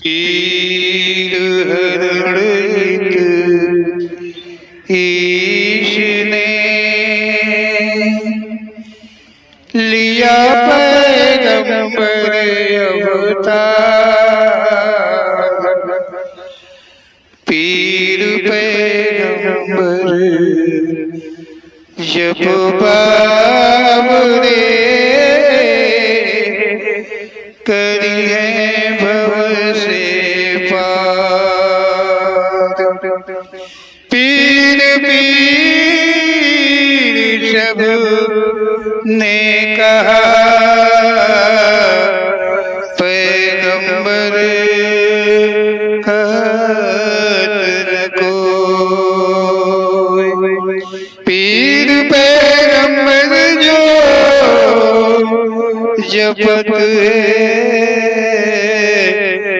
पीर हरण ईश ने लिया पैगंबर अवतार। पीर पैगंबर जब बाबरे करी है भव से पार। पीर पीर सब ने कहा पैगंबर कहत न कोई। पीर पैगंबर जो जपत है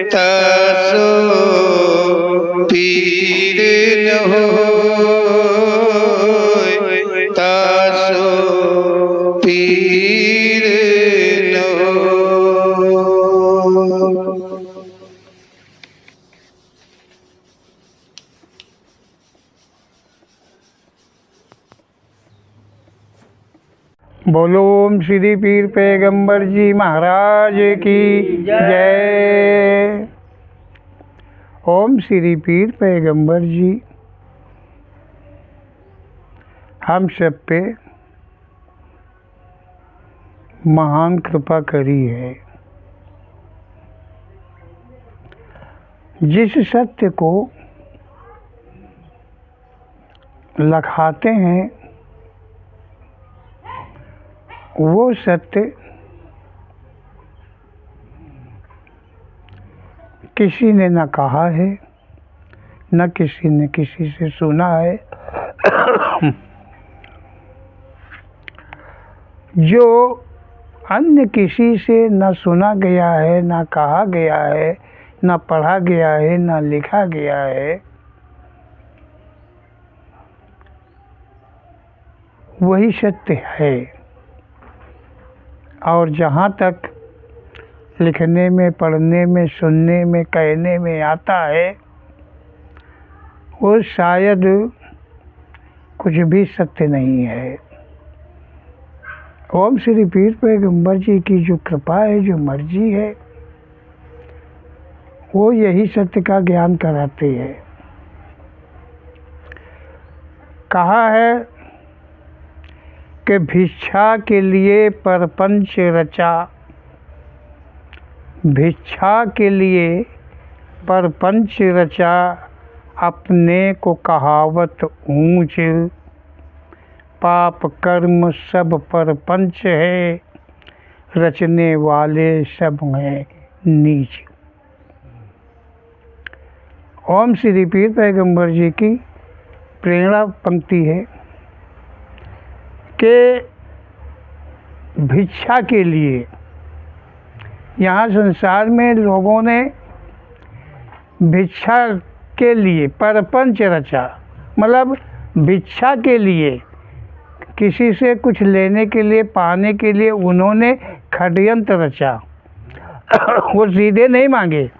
तासो पीर न होय, तासो पीर न होय। बोलो ओम श्री पीर पैगंबर जी महाराज की जय। ओम श्री पीर पैगंबर जी हम सब पे महान कृपा करी है। जिस सत्य को लखाते हैं वो सत्य किसी ने न कहा है, न किसी ने किसी से सुना है। जो अन्य किसी से न सुना गया है, न कहा गया है, न पढ़ा गया है, न लिखा गया है, वही सत्य है। और जहाँ तक लिखने में, पढ़ने में, सुनने में, कहने में आता है, वो शायद कुछ भी सत्य नहीं है। ओम श्री पीर पैगंबर जी की जो कृपा है, जो मर्जी है, वो यही सत्य का ज्ञान कराते हैं। कहा है कि भिक्षा के लिए परपंच रचा, भिक्षा के लिए परपंच रचा, अपने को कहावत ऊंच, पाप कर्म सब परपंच है, रचने वाले सब हैं नीच। ओम श्री पीर पैगंबर जी की प्रेरणा पंक्ति है कि भिक्षा के लिए यहाँ संसार में लोगों ने भिक्षा के लिए परपंच रचा, मतलब भिक्षा के लिए, किसी से कुछ लेने के लिए, पाने के लिए उन्होंने षड्यंत्र रचा। वो सीधे नहीं मांगे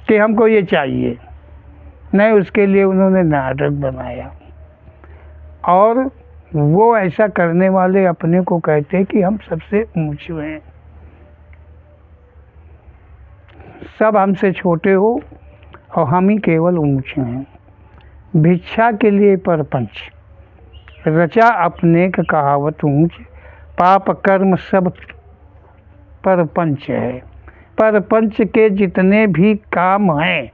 कि हमको ये चाहिए, नहीं, उसके लिए उन्होंने नाटक बनाया। और वो ऐसा करने वाले अपने को कहते हैं कि हम सबसे ऊंचे हैं, सब हमसे छोटे हो और हम ही केवल ऊंचे हैं। भिक्षा के लिए परपंच रचा, अपने का कहावत ऊंच, पाप कर्म सब परपंच है। परपंच के जितने भी काम हैं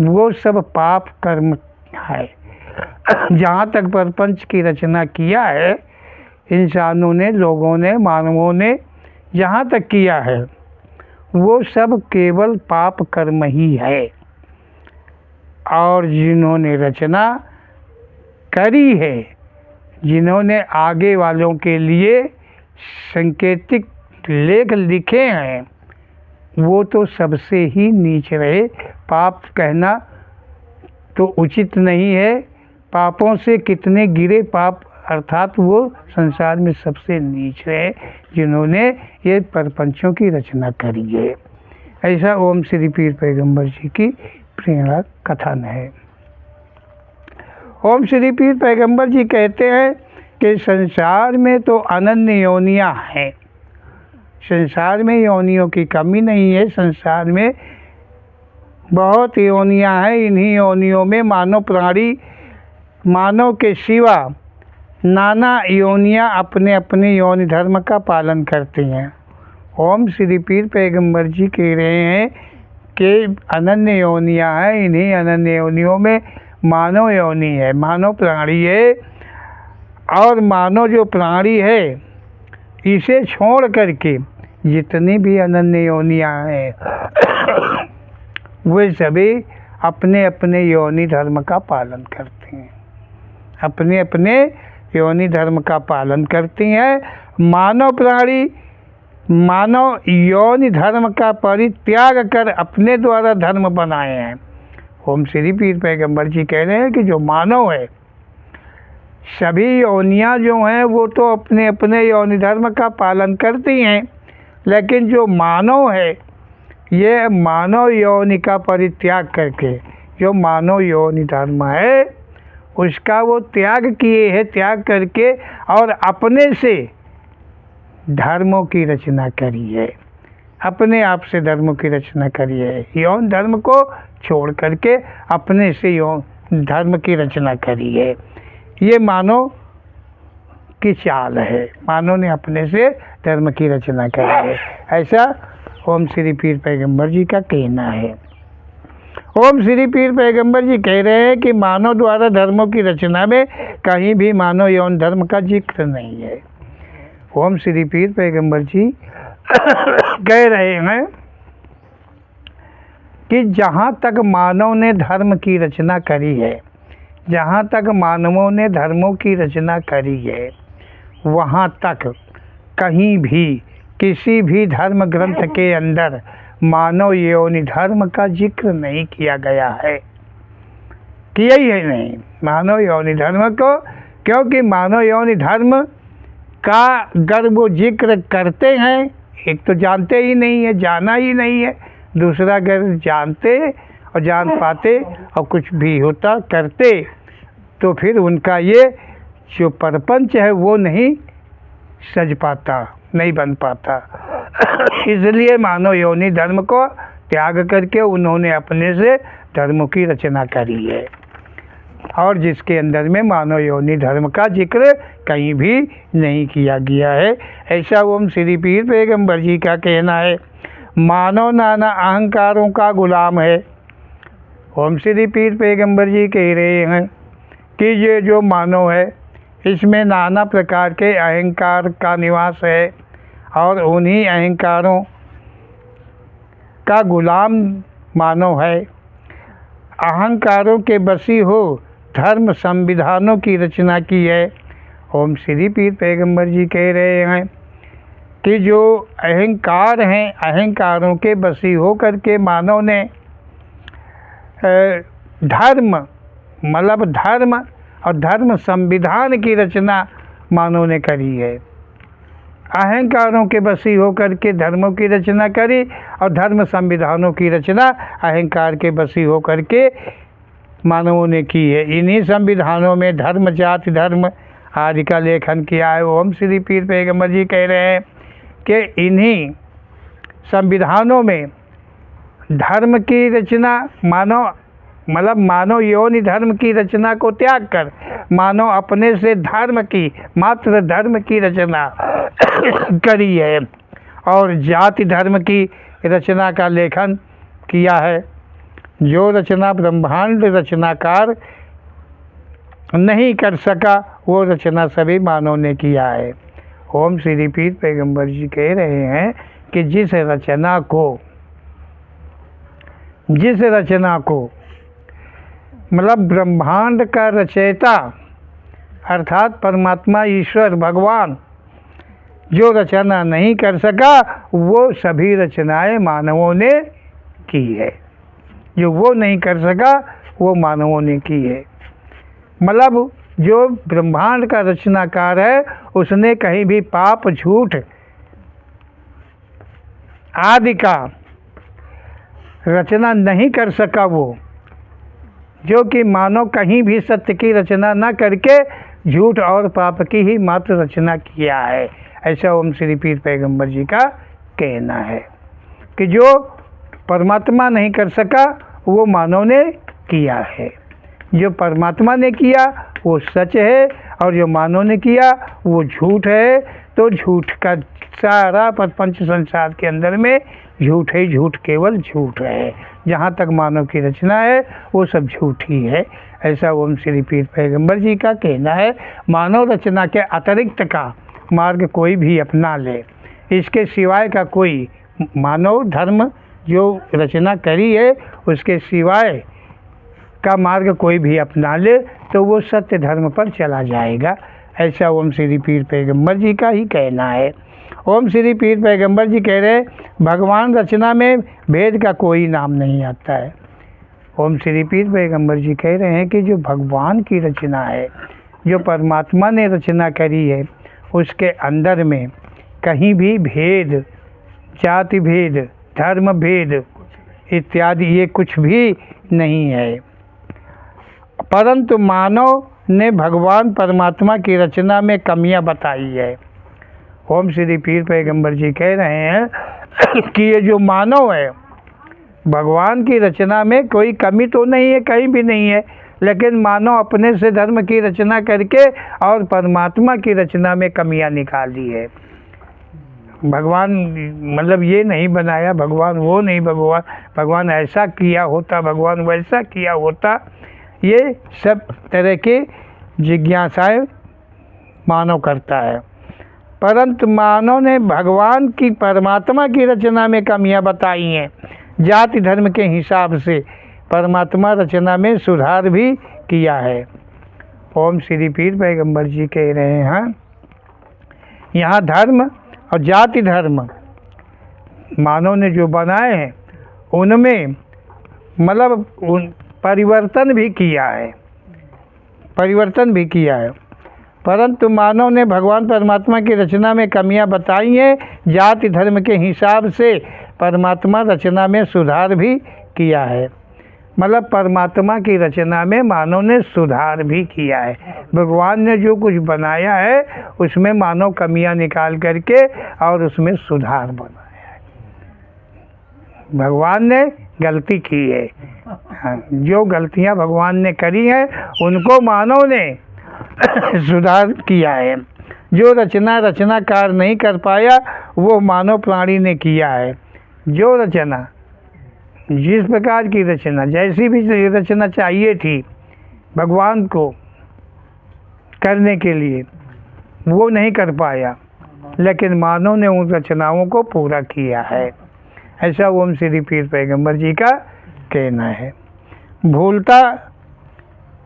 वो सब पाप कर्म है। जहाँ तक परपंच की रचना किया है इंसानों ने, लोगों ने, मानवों ने जहाँ तक किया है वो सब केवल पाप कर्म ही है। और जिन्होंने रचना करी है, जिन्होंने आगे वालों के लिए सांकेतिक लेख लिखे हैं, वो तो सबसे ही नीच रहे। पाप कहना तो उचित नहीं है। पापों से कितने गिरे पाप, अर्थात वो संसार में सबसे नीच है जिन्होंने ये परपंचों की रचना करी है। ऐसा ओम श्री पीर पैगंबर जी की प्रेरणा कथन है। ओम श्री पीर पैगंबर जी कहते हैं कि संसार में तो अनन्य योनियाँ हैं, संसार में योनियों की कमी नहीं है, संसार में बहुत योनियाँ हैं। इन्हीं योनियों में मानव प्राणी, मानव के सिवा नाना योनियाँ अपने अपने योनि धर्म का पालन करती हैं। ओम श्री पीर पैगंबर जी कह रहे हैं कि अनन्य योनियाँ हैं, इन्हीं अनन्य योनियों में मानव योनि है, मानव प्राणी है। और मानव जो प्राणी है इसे छोड़ करके जितनी भी अनन्य योनियाँ हैं वे सभी अपने अपने योनि धर्म का पालन करते हैं, अपने अपने योनि धर्म का पालन करती हैं। मानव प्राणी मानव योनि धर्म का परित्याग कर अपने द्वारा धर्म बनाए हैं। ओम श्री पीर पैगंबर जी कह रहे हैं कि जो मानव है, सभी योनियाँ जो हैं वो तो अपने अपने योनि धर्म का पालन करती हैं, लेकिन जो मानव है ये मानव योनि का परित्याग करके, जो मानव योनि धर्म है उसका वो त्याग किए हैं, त्याग करके और अपने से धर्मों की रचना करी है, अपने आप से धर्मों की रचना करी है। यौन धर्म को छोड़ करके अपने से यौन धर्म की रचना करी है। ये मानव की चाल है, मानव ने अपने से धर्म की रचना करी है, ऐसा ओम श्री पीर पैगंबर जी का कहना है। ओम श्री पीर पैगंबर जी कह रहे हैं कि मानव द्वारा धर्मों की रचना में कहीं भी मानव यौन धर्म का जिक्र नहीं है। ओम श्री पीर पैगंबर जी कह रहे हैं कि जहाँ तक मानव ने धर्म की रचना करी है, जहाँ तक मानवों ने धर्मों की रचना करी है, वहाँ तक कहीं भी किसी भी धर्म ग्रंथ के अंदर मानव योनि धर्म का जिक्र नहीं किया गया है, किया ही है नहीं मानव योनि धर्म को। क्योंकि मानव योनि धर्म का अगर वो जिक्र करते हैं, एक तो जानते ही नहीं है, जाना ही नहीं है, दूसरा अगर जानते और जान पाते और कुछ भी होता करते तो फिर उनका ये जो प्रपंच है वो नहीं सज पाता, नहीं बन पाता। इसलिए मानव योनि धर्म को त्याग करके उन्होंने अपने से धर्मों की रचना करी है, और जिसके अंदर में मानव योनि धर्म का जिक्र कहीं भी नहीं किया गया है, ऐसा ओम श्री पीर पैगंबर जी का कहना है। मानव नाना अहंकारों का गुलाम है। ओम श्री पीर पैगंबर जी कह रहे हैं कि ये जो मानव है इसमें नाना प्रकार के अहंकार का निवास है, और उन्हीं अहंकारों का गुलाम मानव है। अहंकारों के बसी हो धर्म संविधानों की रचना की है। ओम श्री पीर पैगंबर जी कह रहे हैं कि जो अहंकार हैं, अहंकारों के बसी हो करके मानव ने धर्म मतलब धर्म और धर्म संविधान की रचना मानव ने करी है। अहंकारों के बसी होकर के धर्मों की रचना करी और धर्म संविधानों की रचना अहंकार के बसी होकर के मानवों ने की है। इन्हीं संविधानों में धर्म, जाति, धर्म आदि का लेखन किया है। ओम श्री पीर पैगंबर जी कह रहे हैं कि इन्हीं संविधानों में धर्म की रचना मानव योनि धर्म की रचना को त्याग कर मानव अपने से धर्म की, मात्र धर्म की रचना करी है, और जाति धर्म की रचना का लेखन किया है। जो रचना ब्रह्मांड रचनाकार नहीं कर सका वो रचना सभी मानव ने किया है। ओम श्री पीर पैगंबर जी कह रहे हैं कि जिस रचना को मतलब ब्रह्मांड का रचयिता अर्थात परमात्मा ईश्वर भगवान जो रचना नहीं कर सका वो सभी रचनाएं मानवों ने की है। जो वो नहीं कर सका वो मानवों ने की है। मतलब जो ब्रह्मांड का रचनाकार है उसने कहीं भी पाप, झूठ आदि का रचना नहीं कर सका वो, जो कि मानव कहीं भी सत्य की रचना न करके झूठ और पाप की ही मात्र रचना किया है। ऐसा ओम श्री पीर पैगंबर जी का कहना है कि जो परमात्मा नहीं कर सका वो मानव ने किया है। जो परमात्मा ने किया वो सच है और जो मानव ने किया वो झूठ है। तो झूठ का सारा प्रपंच संसार के अंदर में झूठ है, झूठ केवल झूठ है। जहाँ तक मानव की रचना है वो सब झूठ ही है। ऐसा ओम श्री पीर पैगंबर जी का कहना है। मानव रचना के अतिरिक्त का मार्ग कोई भी अपना ले, इसके सिवाय का कोई मानव धर्म जो रचना करी है उसके सिवाय का मार्ग कोई भी अपना ले तो वो सत्य धर्म पर चला जाएगा। ऐसा ओम श्री पीर पैगंबर जी का ही कहना है। ओम श्री पीर पैगंबर जी कह रहे भगवान रचना में भेद का कोई नाम नहीं आता है। ओम श्री पीर पैगंबर जी कह रहे हैं कि जो भगवान की रचना है, जो परमात्मा ने रचना करी है, उसके अंदर में कहीं भी भेद, जाति भेद, धर्म भेद इत्यादि ये कुछ भी नहीं है। परंतु मानव ने भगवान परमात्मा की रचना में कमियां बताई है। ओम श्री पीर पैगंबर जी कह रहे हैं कि ये जो मानव है भगवान की रचना में कोई कमी तो नहीं है, कहीं भी नहीं है, लेकिन मानव अपने से धर्म की रचना करके और परमात्मा की रचना में कमियां निकाल दी है। भगवान मतलब ये नहीं बनाया, भगवान वो नहीं, भगवान ऐसा किया होता, भगवान वैसा किया होता, ये सब तरह के जिज्ञासाएं मानव करता है। परंतु मानव ने भगवान की परमात्मा की रचना में कमियां बताई हैं। जाति धर्म के हिसाब से परमात्मा रचना में सुधार भी किया है। ओम श्री पीर पैगंबर जी कह रहे हैं यहाँ धर्म और जाति धर्म मानव ने जो बनाए हैं उनमें मतलब परिवर्तन भी किया है, परिवर्तन भी किया है। परंतु मानव ने भगवान परमात्मा की रचना में कमियां बताई हैं। जाति धर्म के हिसाब से परमात्मा रचना में सुधार भी किया है। मतलब परमात्मा की रचना में मानव ने सुधार भी किया है। भगवान ने जो कुछ बनाया है उसमें मानव कमियां निकाल करके और उसमें सुधार बनाया है। भगवान ने गलती की है, जो गलतियां भगवान ने करी हैं उनको मानव ने सुधार किया है। जो रचनाकार नहीं कर पाया वो मानव प्राणी ने किया है। जो रचना, जिस प्रकार की रचना, जैसी भी रचना चाहिए थी भगवान को करने के लिए वो नहीं कर पाया, लेकिन मानव ने उन रचनाओं को पूरा किया है। ऐसा ओम श्री पीर पैगंबर जी का कहना है। भूलता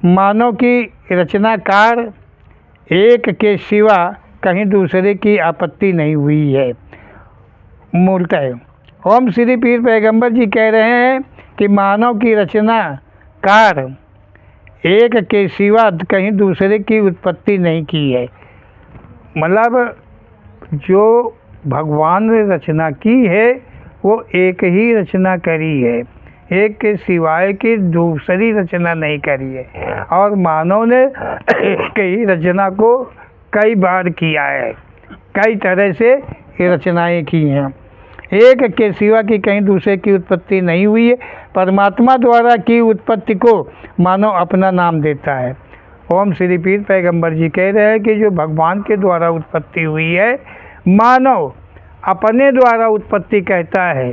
मानव की रचनाकार एक के सिवा कहीं दूसरे की आपत्ति नहीं हुई है। मूलतः ओम श्री पीर पैगंबर जी कह रहे हैं कि मानव की रचनाकार एक के सिवा कहीं दूसरे की उत्पत्ति नहीं की है। मतलब जो भगवान ने रचना की है वो एक ही रचना करी है, एक के सिवाय की दूसरी रचना नहीं करी है। और मानव ने एक ही रचना को कई बार किया है, कई तरह से ये रचनाएं की हैं। एक के सिवा की कहीं दूसरे की उत्पत्ति नहीं हुई है। परमात्मा द्वारा की उत्पत्ति को मानव अपना नाम देता है। ओम श्री पीर पैगंबर जी कह रहे हैं कि जो भगवान के द्वारा उत्पत्ति हुई है, मानव अपने द्वारा उत्पत्ति कहता है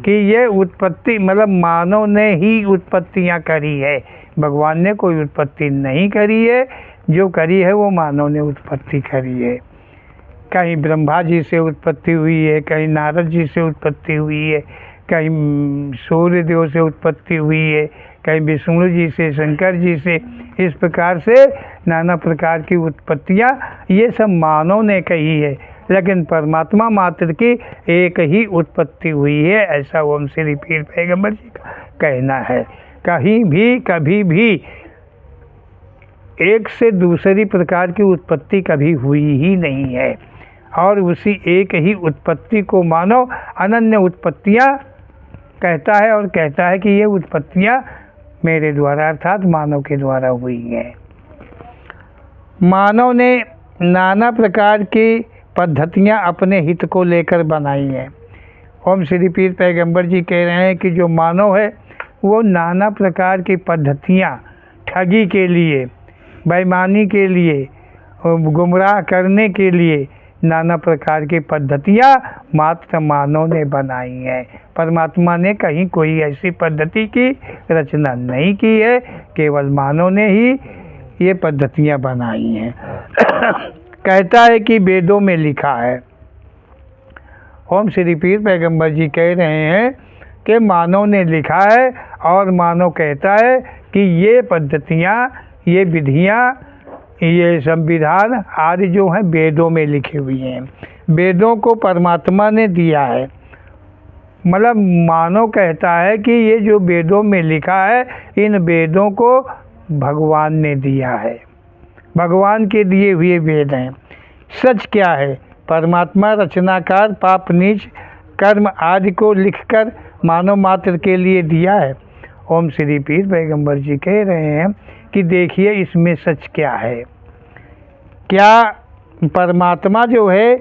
कि ये उत्पत्ति मतलब मानव ने ही उत्पत्तियां करी है, भगवान ने कोई उत्पत्ति नहीं करी है। जो करी है वो मानव ने उत्पत्ति करी है। कहीं ब्रह्मा जी से उत्पत्ति हुई है, कहीं नारद जी से उत्पत्ति हुई है, कहीं सूर्य देव से उत्पत्ति हुई है, कहीं विष्णु जी से, शंकर जी से। इस प्रकार से नाना प्रकार की उत्पत्तियां ये सब मानव ने कही है, लेकिन परमात्मा मात्र की एक ही उत्पत्ति हुई है। ऐसा ओम श्री पीर पैगंबर जी का कहना है। कहीं भी कभी भी एक से दूसरी प्रकार की उत्पत्ति कभी हुई ही नहीं है, और उसी एक ही उत्पत्ति को मानव अनन्य उत्पत्तियां कहता है और कहता है कि ये उत्पत्तियाँ मेरे द्वारा अर्थात मानव के द्वारा हुई हैं। मानव ने नाना प्रकार की पद्धतियाँ अपने हित को लेकर बनाई हैं। ओम श्री पीर पैगंबर जी कह रहे हैं कि जो मानव है वो नाना प्रकार की पद्धतियाँ ठगी के लिए, बेईमानी के लिए, गुमराह करने के लिए नाना प्रकार की पद्धतियाँ मात्र मानव ने बनाई हैं। परमात्मा ने कहीं कोई ऐसी पद्धति की रचना नहीं की है, केवल मानव ने ही ये पद्धतियाँ बनाई हैं। कहता है कि वेदों में लिखा है। ओम श्री पीर पैगंबर जी कह रहे हैं कि मानव ने लिखा है और मानव कहता है कि ये पद्धतियाँ, ये विधियाँ, ये संविधान आदि जो हैं वेदों में लिखी हुई हैं। वेदों को परमात्मा ने दिया है। मतलब मानव कहता है कि ये जो वेदों में लिखा है इन वेदों को भगवान ने दिया है, भगवान के दिए हुए वेद हैं। सच क्या है? परमात्मा रचनाकार पाप नीच कर्म आदि को लिखकर मानव मात्र के लिए दिया है। ओम श्री पीर पैगंबर जी कह रहे हैं कि देखिए इसमें सच क्या है। क्या परमात्मा जो है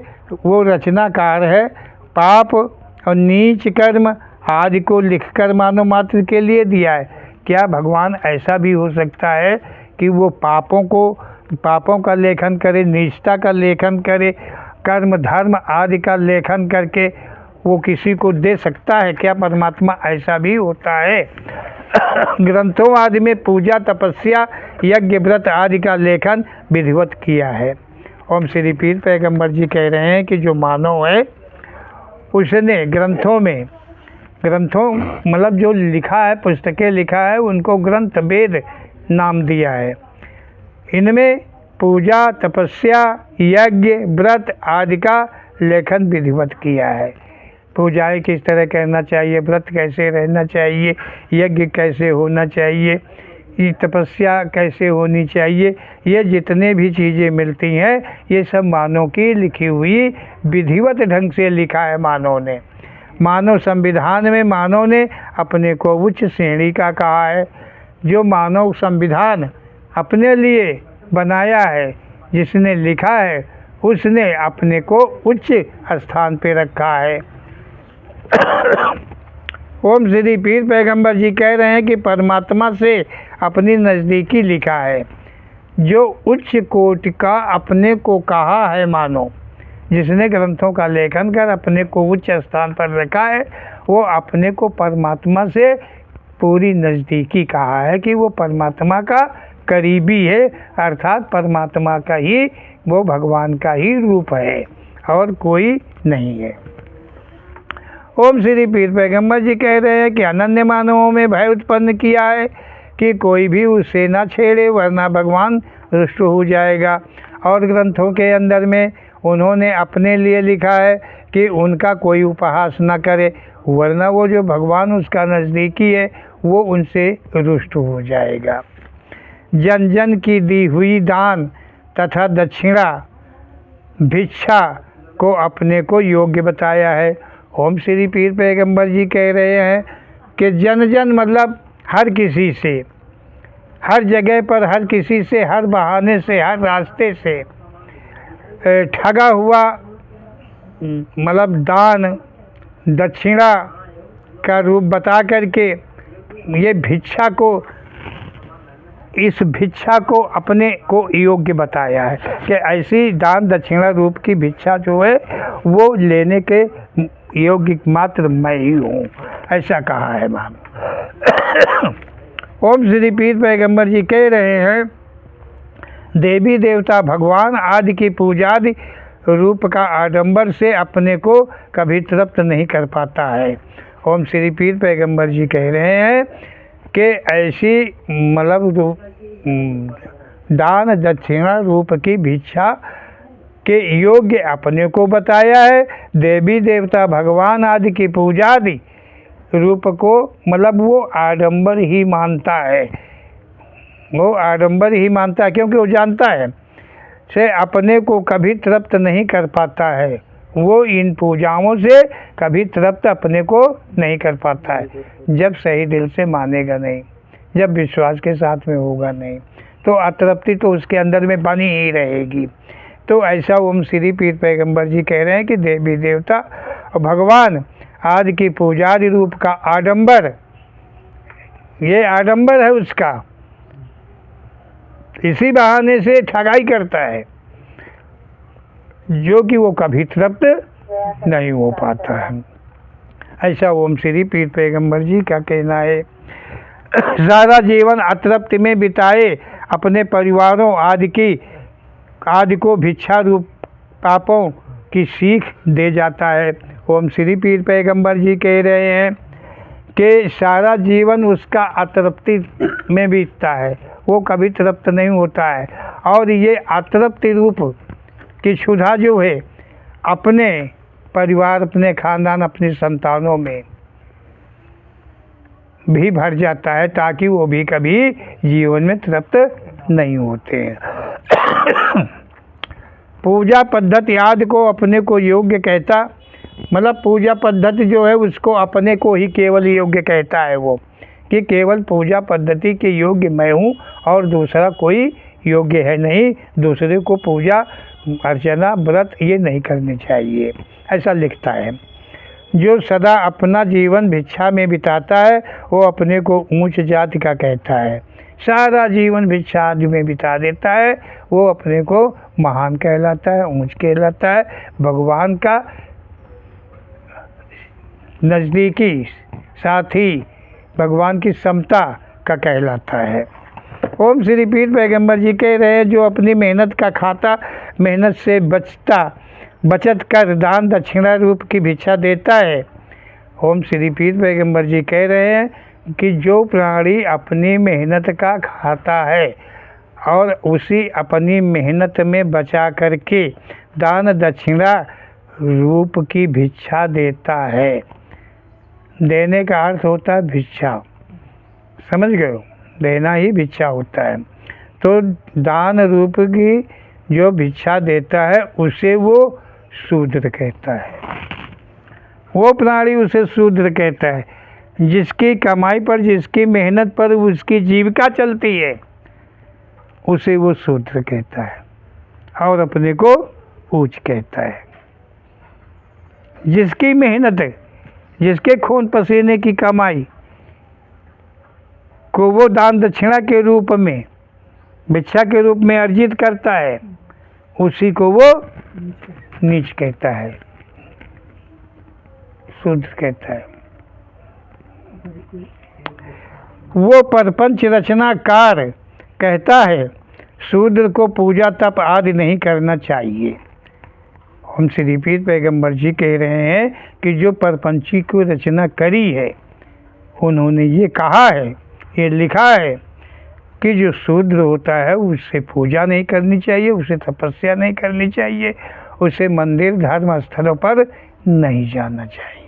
वो रचनाकार है, पाप और नीच कर्म आदि को लिखकर मानव मात्र के लिए दिया है? क्या भगवान ऐसा भी हो सकता है कि वो पापों का लेखन करे, नीचता का लेखन करे, कर्म धर्म आदि का लेखन करके वो किसी को दे सकता है? क्या परमात्मा ऐसा भी होता है? ग्रंथों आदि में पूजा, तपस्या, यज्ञ, व्रत आदि का लेखन विधिवत किया है। ओम श्री पीर पैगंबर जी कह रहे हैं कि जो मानव है उसने ग्रंथों मतलब जो लिखा है, पुस्तकें लिखा है, उनको ग्रंथ वेद नाम दिया है। इनमें पूजा, तपस्या, यज्ञ, व्रत आदि का लेखन विधिवत किया है। पूजाएं किस तरह करना चाहिए, व्रत कैसे रहना चाहिए, यज्ञ कैसे होना चाहिए, ये तपस्या कैसे होनी चाहिए, ये जितने भी चीज़ें मिलती हैं ये सब मानव की लिखी हुई विधिवत ढंग से लिखा है मानव ने। मानव संविधान में मानव ने अपने को उच्च श्रेणी का कहा है। जो मानव संविधान अपने लिए बनाया है, जिसने लिखा है, उसने अपने को उच्च स्थान पे रखा है। ओम श्री पीर पैगंबर जी कह रहे हैं कि परमात्मा से अपनी नज़दीकी लिखा है। जो उच्च कोटि का अपने को कहा है मानो, जिसने ग्रंथों का लेखन कर अपने को उच्च स्थान पर रखा है, वो अपने को परमात्मा से पूरी नज़दीकी कहा है कि वो परमात्मा का करीबी है, अर्थात परमात्मा का ही, वो भगवान का ही रूप है और कोई नहीं है। ओम श्री पीर पैगंबर जी कह रहे हैं कि अनन्य मानवों में भय उत्पन्न किया है कि कोई भी उससे ना छेड़े वरना भगवान रुष्ट हो जाएगा। और ग्रंथों के अंदर में उन्होंने अपने लिए लिखा है कि उनका कोई उपहास न करे वरना वो जो भगवान उसका नज़दीकी है वो उनसे रुष्ट हो जाएगा। जन जन की दी हुई दान तथा दक्षिणा भिक्षा को अपने को योग्य बताया है। ओम श्री पीर पैगंबर जी कह रहे हैं कि जन जन मतलब हर किसी से, हर जगह पर, हर किसी से, हर बहाने से, हर रास्ते से ठगा हुआ मतलब दान दक्षिणा का रूप बता करके ये भिक्षा को, इस भिक्षा को अपने को योग्य बताया है कि ऐसी दान दक्षिणा रूप की भिक्षा जो है वो लेने के योग्य मात्र मैं ही हूँ, ऐसा कहा है मान। ओम श्री पीर पैगंबर जी कह रहे हैं देवी देवता भगवान आदि की पूजादि रूप का आडंबर से अपने को कभी तृप्त नहीं कर पाता है। ओम श्री पीर पैगंबर जी कह रहे हैं कि ऐसी मतलब दान दक्षिणा रूप की भिक्षा के योग्य अपने को बताया है। देवी देवता भगवान आदि की पूजादि रूप को मतलब वो आडंबर ही मानता है, वो आडंबर ही मानता है क्योंकि वो जानता है से अपने को कभी तृप्त नहीं कर पाता है, वो इन पूजाओं से कभी तृप्त अपने को नहीं कर पाता है। जब सही दिल से मानेगा नहीं, जब विश्वास के साथ में होगा नहीं, तो अतृप्ति तो उसके अंदर में बनी ही रहेगी। तो ऐसा ओम श्री पीर पैगंबर जी कह रहे हैं कि देवी देवता और भगवान आदि की पुजारी रूप का आडंबर, ये आडंबर है उसका, इसी बहाने से ठगाई करता है, जो कि वो कभी तृप्त नहीं हो पाता है। ऐसा ओम श्री पीर पैगंबर जी का कहना है। सारा जीवन अतृप्ति में बिताए अपने परिवारों आदि को भिक्षा रूप पापों की सीख दे जाता है। ओम श्री पीर पैगंबर जी कह रहे हैं कि सारा जीवन उसका अतृप्ति में बीतता है, वो कभी तृप्त नहीं होता है। और ये अतृप्ति रूप की क्षुधा जो है अपने परिवार, अपने खानदान, अपनी संतानों में भी भर जाता है, ताकि वो भी कभी जीवन में तृप्त नहीं होते हैं। पूजा पद्धति आदि को अपने को योग्य कहता, मतलब पूजा पद्धति जो है उसको अपने को ही केवल योग्य कहता है वो, कि केवल पूजा पद्धति के योग्य मैं हूँ और दूसरा कोई योग्य है नहीं। दूसरे को पूजा अर्चना व्रत ये नहीं करनी चाहिए, ऐसा लिखता है। जो सदा अपना जीवन भिक्षा में बिताता है वो अपने को ऊंच जाति का कहता है। सारा जीवन भिक्षा आदि में बिता देता है वो अपने को महान कहलाता है, ऊंच कहलाता है, भगवान का नज़दीकी साथी, भगवान की समता का कहलाता है। ओम श्री पीर पैगंबर जी कह रहे हैं जो अपनी मेहनत का खाता, मेहनत से बचत कर दान दक्षिणा रूप की भिक्षा देता है। ओम श्री पीर पैगंबर जी कह रहे हैं कि जो प्राणी अपनी मेहनत का खाता है और उसी अपनी मेहनत में बचा करके दान दक्षिणा रूप की भिक्षा देता है। देने का अर्थ होता है भिक्षा, समझ गए हो, देना ही भिक्षा होता है। तो दान रूप की जो भिक्षा देता है उसे वो शूद्र कहता है, वो प्राणी उसे शूद्र कहता है। जिसकी कमाई पर, जिसकी मेहनत पर उसकी जीविका चलती है उसे वो शूद्र कहता है और अपने को ऊंच कहता है। जिसकी मेहनत है, जिसके खून पसीने की कमाई को वो दान दक्षिणा के रूप में, भिक्षा के रूप में अर्जित करता है, उसी को वो नीच कहता है, शूद्र कहता है। वो परपंच रचनाकार कहता है शूद्र को पूजा तप आदि नहीं करना चाहिए। हम श्री पीर पैगंबर जी कह रहे हैं कि जो परपंची को रचना करी है उन्होंने ये कहा है, ये लिखा है कि जो शूद्र होता है उससे पूजा नहीं करनी चाहिए, उसे तपस्या नहीं करनी चाहिए, उसे मंदिर धर्म स्थलों पर नहीं जाना चाहिए,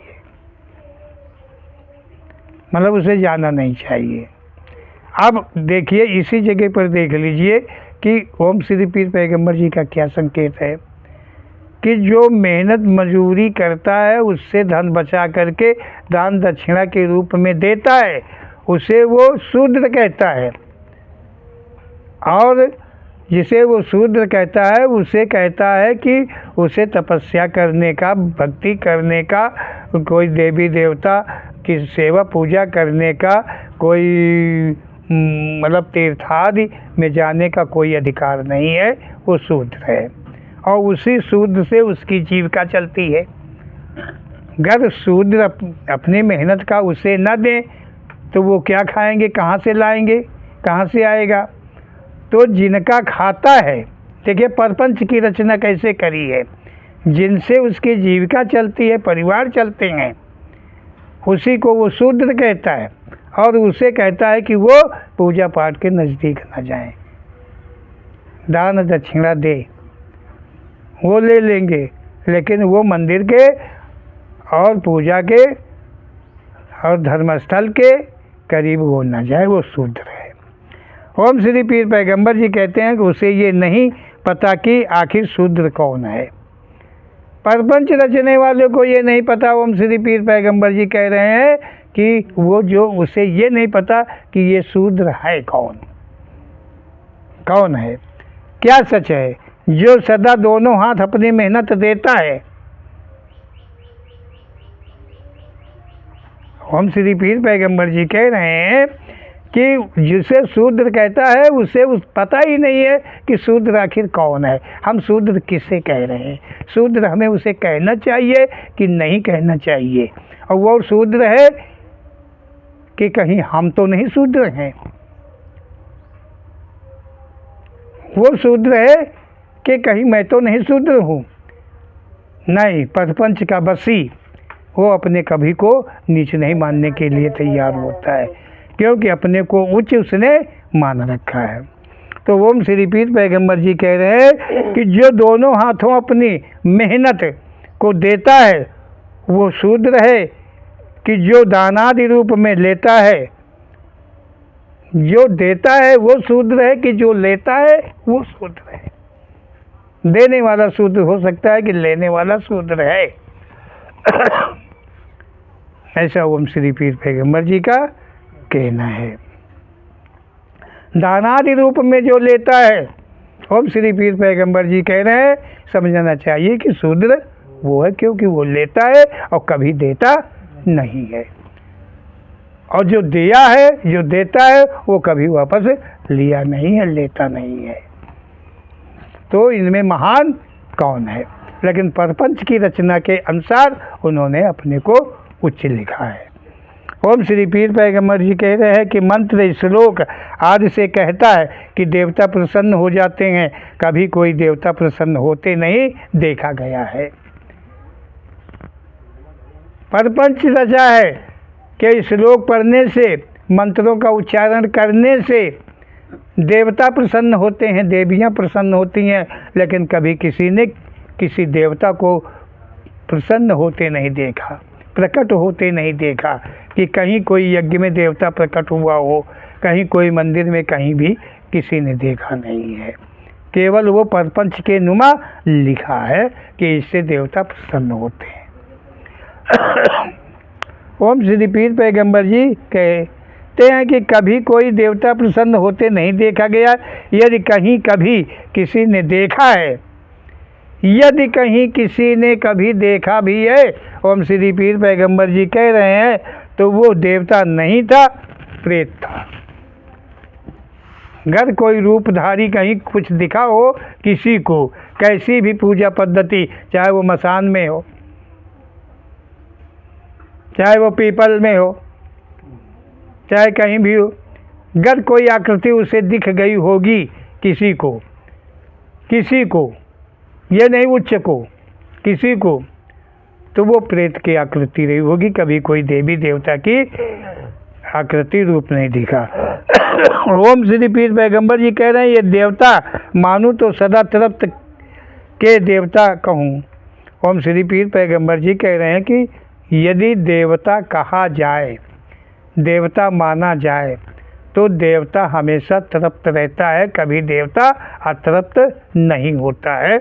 मतलब उसे जाना नहीं चाहिए। अब देखिए इसी जगह पर देख लीजिए कि ओम श्री पीर पैगंबर जी का क्या संकेत है कि जो मेहनत मजूरी करता है उससे धन बचा करके दान दक्षिणा के रूप में देता है उसे वो शूद्र कहता है, और जिसे वो शूद्र कहता है उसे कहता है कि उसे तपस्या करने का, भक्ति करने का, कोई देवी देवता की सेवा पूजा करने का, कोई मतलब तीर्थादि में जाने का कोई अधिकार नहीं है, वो शूद्र है और उसी शूद्र से उसकी जीविका चलती है। अगर शूद्र अपनी मेहनत का उसे न दें तो वो क्या खाएंगे, कहाँ से लाएंगे, कहाँ से आएगा। तो जिनका खाता है, देखिए परपंच की रचना कैसे करी है, जिनसे उसकी जीविका चलती है, परिवार चलते हैं, उसी को वो शूद्र कहता है और उसे कहता है कि वो पूजा पाठ के नज़दीक न जाएं, दान दक्षिणा दे, वो ले लेंगे लेकिन वो मंदिर के और पूजा के और धर्मस्थल के करीब वो न जाए, वो शूद्र है। ओम श्री पीर पैगंबर जी कहते हैं कि उसे ये नहीं पता कि आखिर शूद्र कौन है। प्रपंच रचने वाले को ये नहीं पता, ओम श्री पीर पैगंबर जी कह रहे हैं कि वो जो उसे ये नहीं पता कि ये शूद्र है कौन है, क्या सच है। जो सदा दोनों हाथ अपनी मेहनत देता है, ओम श्री पीर पैगंबर जी कह रहे हैं कि जिसे शूद्र कहता है उसे पता ही नहीं है कि शूद्र आखिर कौन है। हम शूद्र किसे कह रहे हैं, शूद्र हमें उसे कहना चाहिए कि नहीं कहना चाहिए, और वो शूद्र है कि कहीं हम तो नहीं शूद्र हैं, वो शूद्र है कि कहीं मैं तो नहीं शूद्र हूँ। नहीं, प्रपंच का बसी वो अपने कभी को नीच नहीं मानने के लिए तैयार होता है, क्योंकि अपने को उच्च उसने मान रखा है। तो ओम श्री पीर पैगंबर जी कह रहे हैं कि जो दोनों हाथों अपनी मेहनत को देता है वो शूद्र है, कि जो दानादि रूप में लेता है, जो देता है वो शूद्र है, कि जो लेता है वो शूद्र है। देने वाला शूद्र हो सकता है कि लेने वाला शूद्र है। ऐसा ओम श्री पीर पैगंबर जी का कहना है। दानादि रूप में जो लेता है, ओम श्री पीर पैगंबर जी कह रहे हैं समझना चाहिए कि शूद्र वो है, क्योंकि वो लेता है और कभी देता नहीं है, और जो दिया है, जो देता है, वो कभी वापस लिया नहीं है, लेता नहीं है। तो इनमें महान कौन है? लेकिन प्रपंच की रचना के अनुसार उन्होंने अपने को उच्च लिखा है। ओम श्री पीर पैगंबर जी कह रहे हैं कि मंत्र श्लोक आदि से कहता है कि देवता प्रसन्न हो जाते हैं, कभी कोई देवता प्रसन्न होते नहीं देखा गया है। प्रपंच रचा है कि श्लोक पढ़ने से, मंत्रों का उच्चारण करने से देवता प्रसन्न होते हैं, देवियाँ प्रसन्न होती हैं, लेकिन कभी किसी ने किसी देवता को प्रसन्न होते नहीं देखा, प्रकट होते नहीं देखा, कि कहीं कोई यज्ञ में देवता प्रकट हुआ हो, कहीं कोई मंदिर में, कहीं भी किसी ने देखा नहीं है। केवल वो प्रपंच के नुमा लिखा है कि इससे देवता प्रसन्न होते हैं। ओम श्री पीर पैगंबर जी कहते हैं कि कभी कोई देवता प्रसन्न होते नहीं देखा गया। यदि कहीं कभी किसी ने देखा है, यदि कहीं किसी ने कभी देखा भी है, ओम श्री पीर पैगंबर जी कह रहे हैं, तो वो देवता नहीं था, प्रेत था। अगर कोई रूपधारी कहीं कुछ दिखा हो किसी को, कैसी भी पूजा पद्धति, चाहे वो मसान में हो, चाहे वो पीपल में हो, चाहे कहीं भी हो, अगर कोई आकृति उसे दिख गई होगी किसी को, ये नहीं उच्च को, किसी को, तो वो प्रेत की आकृति रही होगी, कभी कोई देवी देवता की आकृति रूप नहीं दिखा। ओम श्री पीर पैगंबर जी कह रहे हैं ये देवता मानूं तो सदा तृप्त के देवता कहूँ। ओम श्री पीर पैगंबर जी कह रहे हैं कि यदि देवता कहा जाए, देवता माना जाए, तो देवता हमेशा तृप्त रहता है, कभी देवता अतृप्त नहीं होता है,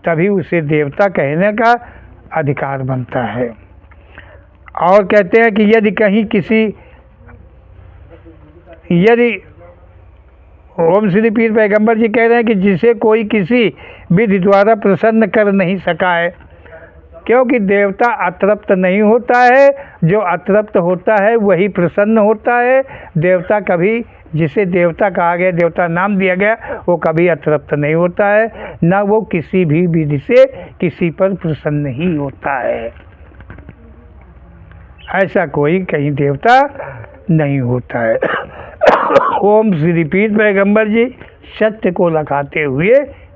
तभी उसे देवता कहने का अधिकार बनता है। और कहते हैं कि यदि ओम श्री पीर पैगंबर जी कह रहे हैं कि जिसे कोई किसी विधि द्वारा प्रसन्न कर नहीं सका है, क्योंकि देवता अतृप्त नहीं होता है, जो अतृप्त होता है वही प्रसन्न होता है। देवता कभी, जिसे देवता कहा गया, देवता नाम दिया गया, वो कभी अतृप्त नहीं होता है, ना वो किसी भी विधि से किसी पर प्रसन्न ही होता है। ऐसा कोई कहीं देवता नहीं होता है। ओम श्री पीर पैगंबर जी सत्य को लगाते हुए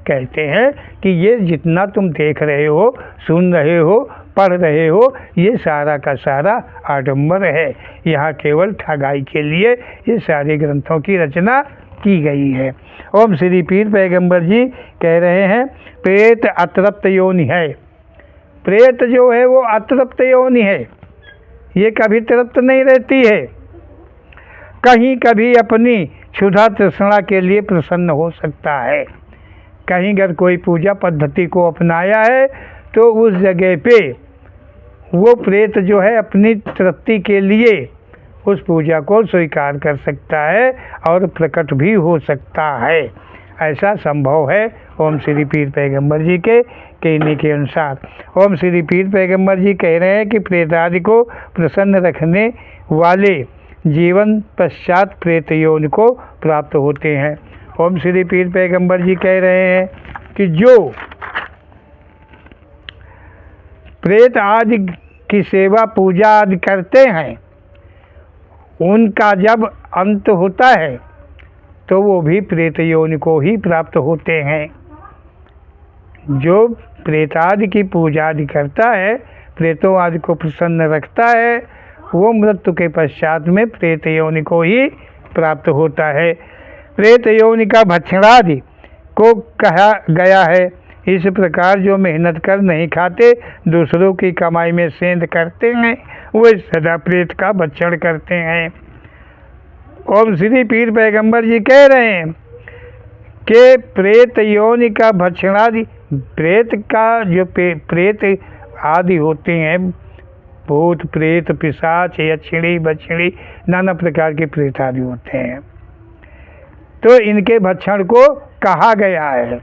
कहते हैं कि ये जितना तुम देख रहे हो, सुन रहे हो, पढ़ रहे हो, ये सारा का सारा आडंबर है। यहाँ केवल ठगाई के लिए ये सारे ग्रंथों की रचना की गई है। ओम श्री पीर पैगंबर जी कह रहे हैं प्रेत अतृप्त योनि है। प्रेत जो है वो अतृप्त योनि है, ये कभी तृप्त नहीं रहती है, कहीं कभी अपनी क्षुधा तृष्णा के लिए प्रसन्न हो सकता है। कहीं अगर कोई पूजा पद्धति को अपनाया है तो उस जगह पे वो प्रेत जो है अपनी तृप्ति के लिए उस पूजा को स्वीकार कर सकता है और प्रकट भी हो सकता है। ऐसा संभव है ओम श्री पीर पैगंबर जी के कहने के अनुसार। ओम श्री पीर पैगंबर जी कह रहे हैं कि प्रेत आदि को प्रसन्न रखने वाले जीवन पश्चात प्रेत योनि को प्राप्त होते हैं। ओम श्री पीर पैगंबर जी कह रहे हैं कि जो प्रेत आदि की सेवा पूजा आदि करते हैं उनका जब अंत होता है तो वो भी प्रेत योनि को ही प्राप्त होते हैं। जो प्रेत आदि की पूजा आदि करता है, प्रेतों आदि को प्रसन्न रखता है, वो मृत्यु के पश्चात में प्रेत योनि को ही प्राप्त होता है। प्रेत योनि का भक्षणादि को कहा गया है। इस प्रकार जो मेहनत कर नहीं खाते, दूसरों की कमाई में सेंध करते हैं, वे सदा प्रेत का भक्षण करते हैं। ओम श्री पीर पैगंबर जी कह रहे हैं कि प्रेत योनि का भक्षणादि, प्रेत का जो प्रेत आदि होते हैं, भूत प्रेत पिशाच यक्षिणी बछिणी नाना प्रकार के प्रेत आदि होते हैं, तो इनके भक्षण को कहा गया है।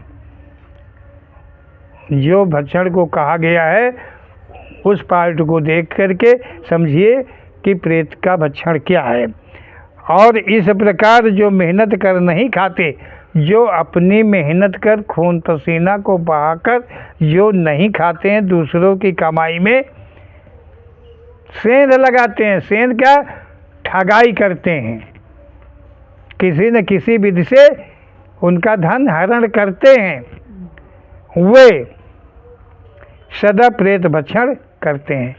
जो भक्षण को कहा गया है उस पार्ट को देख करके समझिए कि प्रेत का भक्षण क्या है। और इस प्रकार जो मेहनत कर नहीं खाते, जो अपनी मेहनत कर खून पसीना को बहाकर जो नहीं खाते हैं, दूसरों की कमाई में सेंध लगाते हैं। सेंध क्या? ठगाई करते हैं, किसी न किसी विधि से उनका धन हरण करते हैं, वे सदा प्रेत भक्षण करते हैं।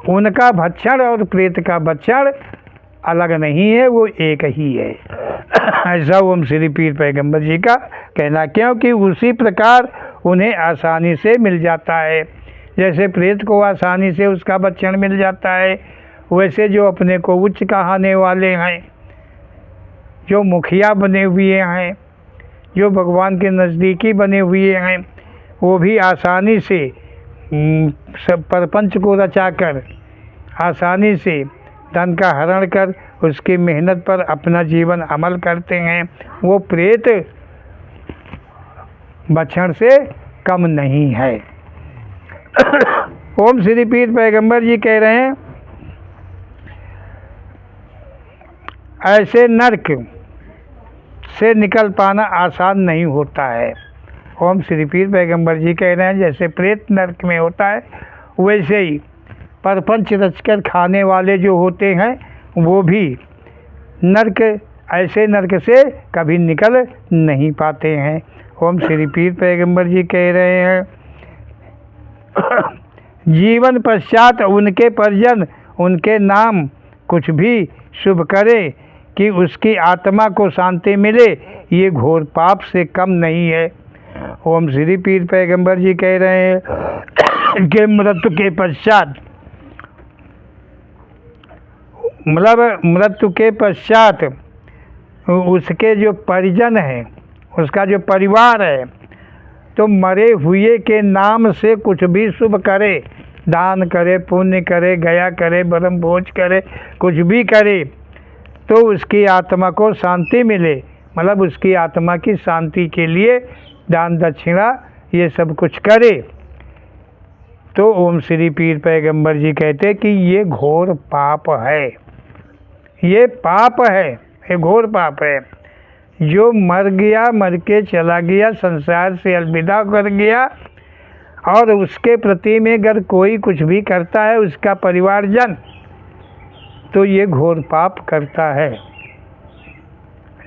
उनका भक्षण और प्रेत का भक्षण अलग नहीं है, वो एक ही है। ऐसा ओम श्री पीर पैगंबर जी का कहना, क्योंकि उसी प्रकार उन्हें आसानी से मिल जाता है। जैसे प्रेत को आसानी से उसका भक्षण मिल जाता है, वैसे जो अपने को उच्च कहाने वाले हैं, जो मुखिया बने हुए हैं, जो भगवान के नज़दीकी बने हुए हैं, वो भी आसानी से सब परपंच को रचाकर आसानी से धन का हरण कर उसकी मेहनत पर अपना जीवन अमल करते हैं। वो प्रेत भक्षण से कम नहीं है। ओम श्री पीर पैगंबर जी कह रहे हैं ऐसे नरक से निकल पाना आसान नहीं होता है। ओम श्री पीर पैगंबर जी कह रहे हैं जैसे प्रेत नरक में होता है, वैसे ही परपंच रचकर खाने वाले जो होते हैं वो भी नरक, ऐसे नरक से कभी निकल नहीं पाते हैं। ओम श्री पीर पैगंबर जी कह रहे हैं जीवन पश्चात उनके परिजन उनके नाम कुछ भी शुभ करे कि उसकी आत्मा को शांति मिले, ये घोर पाप से कम नहीं है। ओम श्री पीर पैगंबर जी कह रहे हैं कि मृत्यु के पश्चात, मतलब मृत्यु के पश्चात उसके जो परिजन हैं, उसका जो परिवार है, तो मरे हुए के नाम से कुछ भी शुभ करे, दान करे, पुण्य करे, गया करे, ब्रह्म भोज करे, कुछ भी करे, तो उसकी आत्मा को शांति मिले, मतलब उसकी आत्मा की शांति के लिए दान दक्षिणा ये सब कुछ करे। तो ओम श्री पीर पैगंबर जी कहते कि ये घोर पाप है, ये पाप है, ये घोर पाप है। जो मर गया, मर के चला गया, संसार से अलविदा कर गया, और उसके प्रति में अगर कोई कुछ भी करता है उसका परिवारजन, तो ये घोर पाप करता है।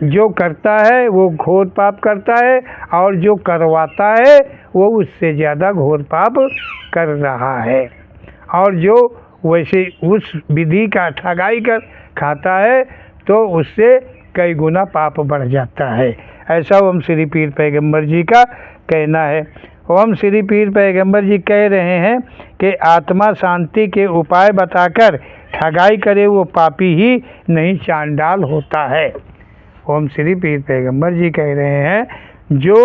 जो करता है वो घोर पाप करता है, और जो करवाता है वो उससे ज़्यादा घोर पाप कर रहा है। और जो वैसे उस विधि का ठगाई कर खाता है तो उससे कई गुना पाप बढ़ जाता है। ऐसा ओम श्री पीर पैगंबर जी का कहना है। ओम श्री पीर पैगंबर जी कह रहे हैं कि आत्मा शांति के उपाय बताकर ठगाई करे वो पापी ही नहीं चांडाल होता है। ओम श्री पीर पैगंबर जी कह रहे हैं जो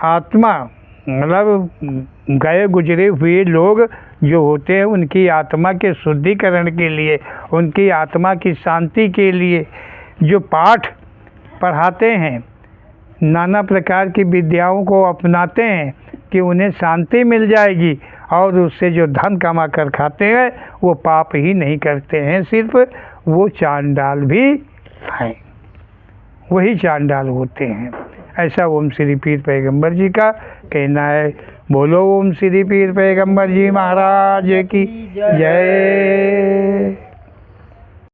आत्मा मतलब गए गुजरे हुए लोग जो होते हैं उनकी आत्मा के शुद्धिकरण के लिए, उनकी आत्मा की शांति के लिए जो पाठ पढ़ाते हैं, नाना प्रकार की विद्याओं को अपनाते हैं कि उन्हें शांति मिल जाएगी, और उससे जो धन कमा कर खाते हैं वो पाप ही नहीं करते हैं, सिर्फ वो चांडाल भी हैं, वही चांडाल होते हैं। ऐसा ओम श्री पीर पैगंबर जी का कहना है। बोलो ओम श्री पीर पैगंबर जी महाराज की जय।